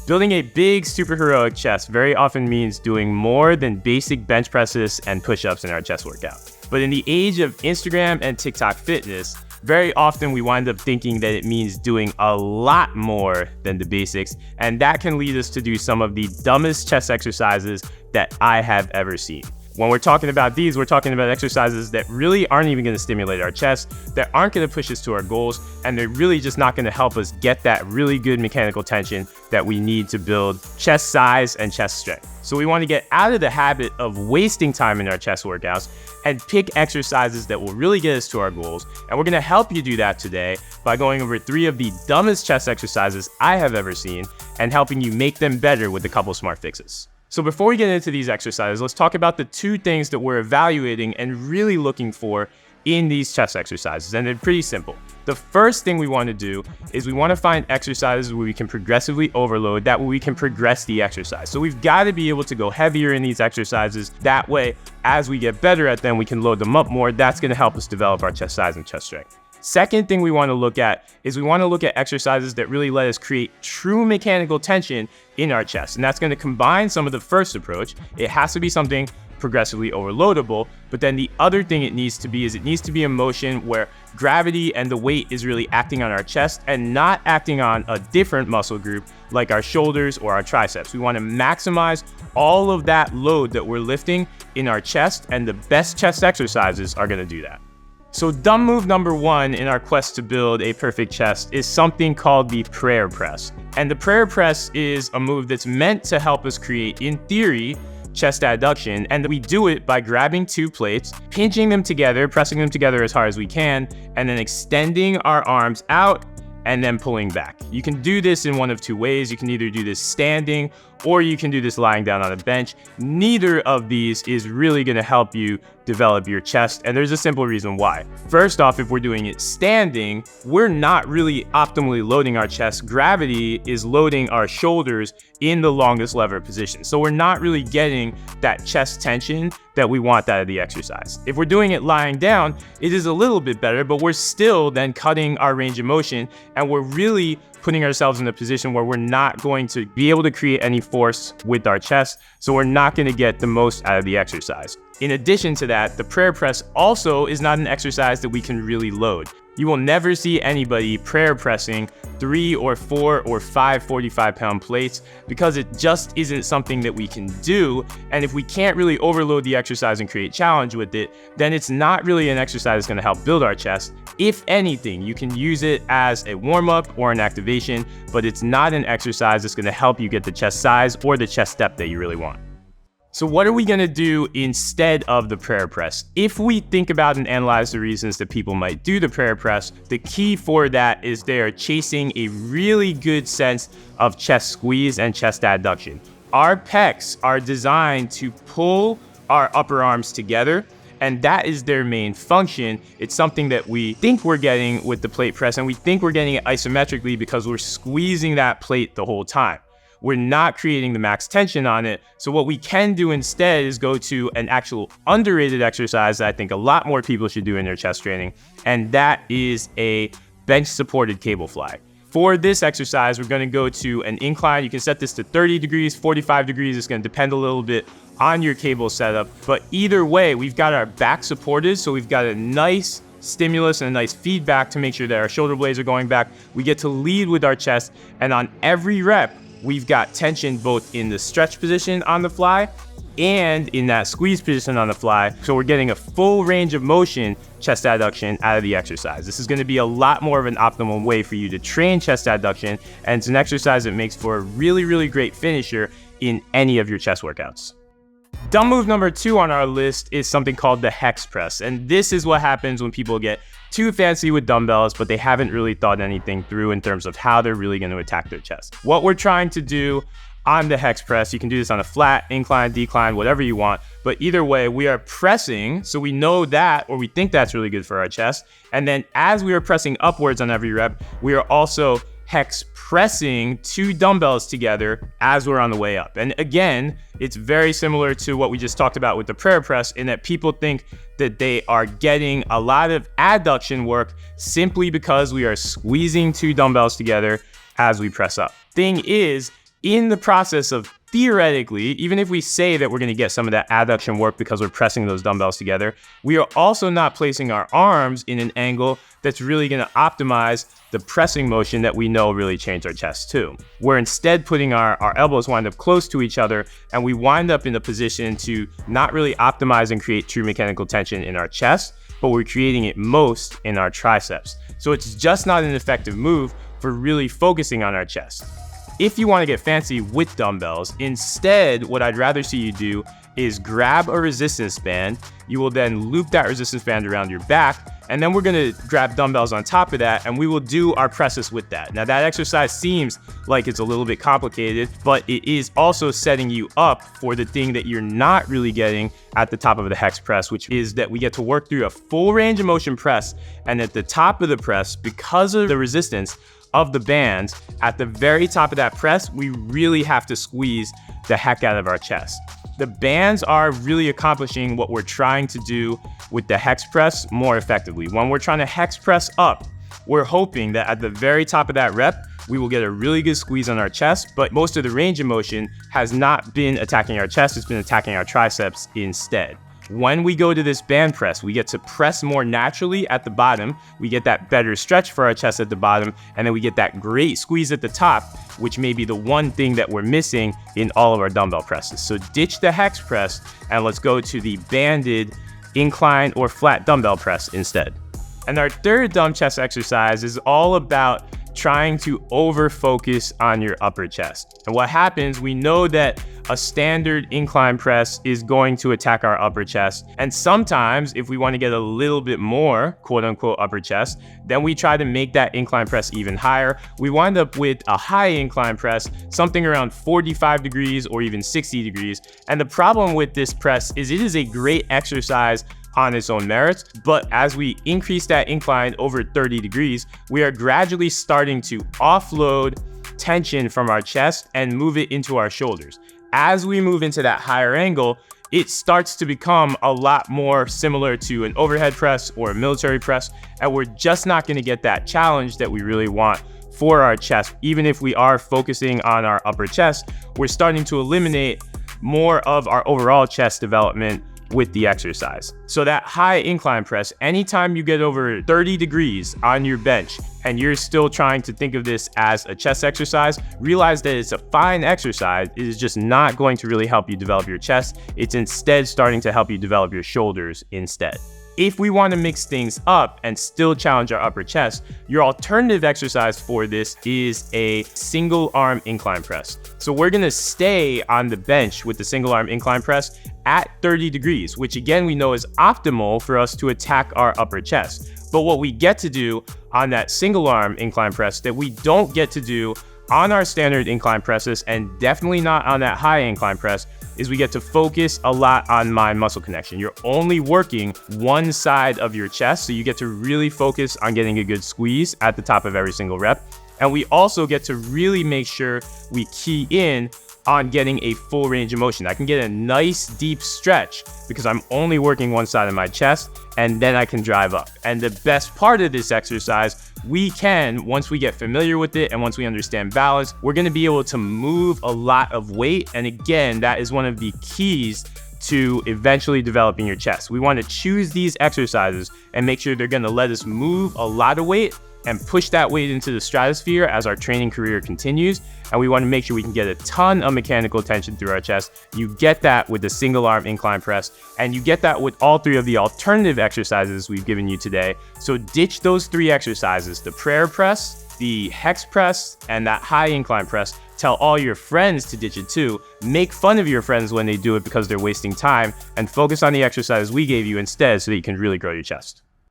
Building a big superheroic chest very often means doing more than basic bench presses and push-ups in our chest workout. But in the age of Instagram and TikTok fitness, very often we wind up thinking that it means doing a lot more than the basics, and that can lead us to do some of the dumbest chest exercises that I have ever seen. When we're talking about these, we're talking about exercises that really aren't even going to stimulate our chest, that aren't going to push us to our goals, and they're really just not going to help us get that really good mechanical tension that we need to build chest size and chest strength. So we want to get out of the habit of wasting time in our chest workouts and pick exercises that will really get us to our goals. And we're going to help you do that today by going over 3 of the dumbest chest exercises I have ever seen and helping you make them better with a couple smart fixes. So before we get into these exercises, let's talk about the 2 things that we're evaluating and really looking for in these chest exercises. And they're pretty simple. The first thing we want to do is we want to find exercises where we can progressively overload, that way we can progress the exercise. So we've got to be able to go heavier in these exercises. That way, as we get better at them, we can load them up more. That's going to help us develop our chest size and chest strength. Second thing we want to look at is we want to look at exercises that really let us create true mechanical tension in our chest. And that's going to combine some of the first approach. It has to be something progressively overloadable, but then the other thing it needs to be is it needs to be a motion where gravity and the weight is really acting on our chest and not acting on a different muscle group like our shoulders or our triceps. We want to maximize all of that load that we're lifting in our chest, and the best chest exercises are going to do that. So dumb move number 1 in our quest to build a perfect chest is something called the prayer press. And the prayer press is a move that's meant to help us create, in theory, chest adduction, and we do it by grabbing 2 plates, pinching them together, pressing them together as hard as we can, and then extending our arms out and then pulling back. You can do this in one of 2 ways. You can either do this standing or you can do this lying down on a bench. Neither of these is really going to help you develop your chest, and there's a simple reason why. First off, if we're doing it standing, we're not really optimally loading our chest. Gravity is loading our shoulders in the longest lever position. So we're not really getting that chest tension that we want out of the exercise. If we're doing it lying down, it is a little bit better, but we're still then cutting our range of motion, and we're really putting ourselves in a position where we're not going to be able to create any force with our chest, so we're not going to get the most out of the exercise. In addition to that, the prayer press also is not an exercise that we can really load. You will never see anybody prayer pressing 3 or 4 or 5 45-pound plates because it just isn't something that we can do. And if we can't really overload the exercise and create challenge with it, then it's not really an exercise that's going to help build our chest. If anything, you can use it as a warm-up or an activation, but it's not an exercise that's going to help you get the chest size or the chest depth that you really want. So what are we going to do instead of the prayer press? If we think about and analyze the reasons that people might do the prayer press, the key for that is they are chasing a really good sense of chest squeeze and chest adduction. Our pecs are designed to pull our upper arms together, and that is their main function. It's something that we think we're getting with the plate press, and we think we're getting it isometrically because we're squeezing that plate the whole time. We're not creating the max tension on it. So what we can do instead is go to an actual underrated exercise that I think a lot more people should do in their chest training, and that is a bench supported cable fly. For this exercise, we're going to go to an incline. You can set this to 30 degrees, 45 degrees. It's going to depend a little bit on your cable setup. But either way, we've got our back supported, so we've got a nice stimulus and a nice feedback to make sure that our shoulder blades are going back. We get to lead with our chest, and on every rep, we've got tension both in the stretch position on the fly and in that squeeze position on the fly. So we're getting a full range of motion chest adduction out of the exercise. This is going to be a lot more of an optimal way for you to train chest adduction, and it's an exercise that makes for a really, really great finisher in any of your chest workouts. Dumb move number 2 on our list is something called the hex press. And this is what happens when people get too fancy with dumbbells, but they haven't really thought anything through in terms of how they're really going to attack their chest. What we're trying to do on the hex press, you can do this on a flat, incline, decline, whatever you want. But either way, we are pressing, so we know that, or we think that's really good for our chest. And then as we are pressing upwards on every rep, we are also hex pressing 2 dumbbells together as we're on the way up. And again, it's very similar to what we just talked about with the prayer press, in that people think that they are getting a lot of adduction work simply because we are squeezing 2 dumbbells together as we press up. Thing is, In the process of theoretically, even if we say that we're going to get some of that adduction work because we're pressing those dumbbells together, we are also not placing our arms in an angle that's really going to optimize the pressing motion that we know really changed our chest too. We're instead putting our elbows wind up close to each other, and we wind up in a position to not really optimize and create true mechanical tension in our chest, but we're creating it most in our triceps. So it's just not an effective move for really focusing on our chest. If you want to get fancy with dumbbells, instead, what I'd rather see you do is grab a resistance band. You will then loop that resistance band around your back, and then we're going to grab dumbbells on top of that, and we will do our presses with that. Now, that exercise seems like it's a little bit complicated, but it is also setting you up for the thing that you're not really getting at the top of the hex press, which is that we get to work through a full range of motion press, and at the top of the press, because of the resistance of the bands, at the very top of that press, we really have to squeeze the heck out of our chest. The bands are really accomplishing what we're trying to do with the hex press more effectively. When we're trying to hex press up, we're hoping that at the very top of that rep, we will get a really good squeeze on our chest, but most of the range of motion has not been attacking our chest, it's been attacking our triceps instead. When we go to this band press, we get to press more naturally at the bottom, we get that better stretch for our chest at the bottom, and then we get that great squeeze at the top, which may be the one thing that we're missing in all of our dumbbell presses. So ditch the hex press, and let's go to the banded incline or flat dumbbell press instead. And our third dumb chest exercise is all about trying to over-focus on your upper chest. And what happens, we know that a standard incline press is going to attack our upper chest. And sometimes if we want to get a little bit more quote unquote upper chest, then we try to make that incline press even higher. We wind up with a high incline press, something around 45 degrees or even 60 degrees. And the problem with this press is it is a great exercise on its own merits, but as we increase that incline over 30 degrees, we are gradually starting to offload tension from our chest and move it into our shoulders. As we move into that higher angle, it starts to become a lot more similar to an overhead press or a military press, and we're just not going to get that challenge that we really want for our chest. Even if we are focusing on our upper chest, we're starting to eliminate more of our overall chest development with the exercise. So that high incline press, anytime you get over 30 degrees on your bench and you're still trying to think of this as a chest exercise, realize that it's a fine exercise. It is just not going to really help you develop your chest. It's instead starting to help you develop your shoulders instead. If we want to mix things up and still challenge our upper chest, your alternative exercise for this is a single arm incline press. So we're going to stay on the bench with the single arm incline press at 30 degrees, which again we know is optimal for us to attack our upper chest. But what we get to do on that single arm incline press that we don't get to do on our standard incline presses, and definitely not on that high incline press, is we get to focus a lot on mind-muscle connection. You're only working one side of your chest, so you get to really focus on getting a good squeeze at the top of every single rep. And we also get to really make sure we key in on getting a full range of motion. I can get a nice deep stretch because I'm only working one side of my chest, and then I can drive up. And the best part of this exercise, we can, once we get familiar with it and once we understand balance, we're gonna be able to move a lot of weight. And again, that is one of the keys to eventually developing your chest. We want to choose these exercises and make sure they're gonna let us move a lot of weight and push that weight into the stratosphere as our training career continues. And we want to make sure we can get a ton of mechanical tension through our chest. You get that with the single arm incline press, and you get that with all three of the alternative exercises we've given you today. So ditch those three exercises, the prayer press, the hex press, and that high incline press. Tell all your friends to ditch it too. Make fun of your friends when they do it because they're wasting time, and focus on the exercises we gave you instead so that you can really grow your chest.